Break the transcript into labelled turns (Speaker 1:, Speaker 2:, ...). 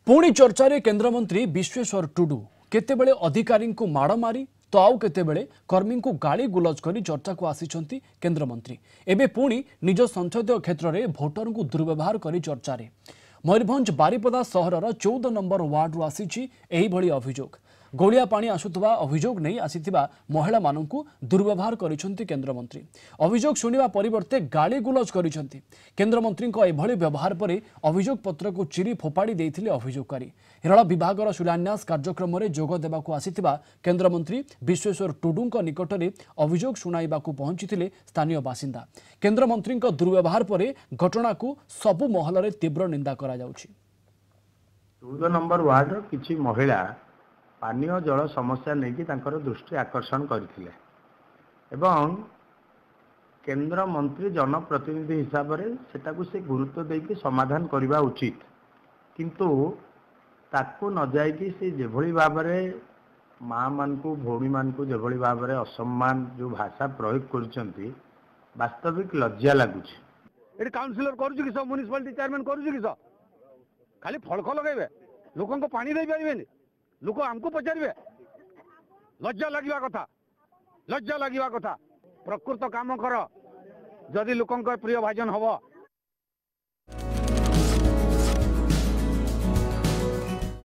Speaker 1: पुणी चर्चा रे केंद्रमंत्री विश्वेश्वर टुडू केतेबेले अधिकारी को माड़ मारी तो आउ केतेबेले कर्मी को गाली गुलज करी चर्चा को आसीचंती केंद्रमंत्री एबे पुणी निज संसदीय क्षेत्र में भोटर को दुर्व्यवहार करी चर्चा रे मयूरभंज बारिपदा सहरर 14 नंबर वार्ड रु आसीची एही भली अभियोग गोलिया पानी आसुवा अभियोग नहीं आसीथिबा महिला माननकु दुर्व्यवहार करिसंती केंद्रमंत्री अभियोग सुनिबा परिवर्ते गाली गुलज करिसंती केंद्रमंत्री एभली व्यवहार पर अभियोग पत्र को चिरी फोपाड़ी देथिले अभियोगकारी रेल विभागर शिलान्यास कार्यक्रम में जोग देबाकू आसीथिबा केंद्रमंत्री विश्वेश्वर टुडूंक निकट में अभियोग शुणाइबाकू पहुंचीथिले स्थानीय बासिंदा केंद्रमंत्री दुर्व्यवहार पर घटना को सबु महल तीव्र निंदा करा जाउछि।
Speaker 2: 14 नंबर वार्ड किछि महिला पानीय जल समस्या नहीं तांकर दृष्टि आकर्षण करथिले एवं केंद्र मंत्री जनप्रतिनिधि हिसाब से सेटाकू से गुरुत्व देकी समाधान करवा उचित किंतु ताकू न जाइकी से जेभली भाबरे माँ मान को भौणी मान को जेभली भाबरे असम्मान जो भाषा प्रयोग करछंती वास्तविक लज्जा लगुच
Speaker 3: एटी काउंसिलर करूछु कि सब म्युनिसिपालिटी चेयरमैन करूछु कि सब खाली फलक लगेबे लोकन को पानी दे पारिबेनी लोक आमको पचारे लज्जा लगिवा कथा प्रकृत काम कर जदि लोक प्रिय भाजन हम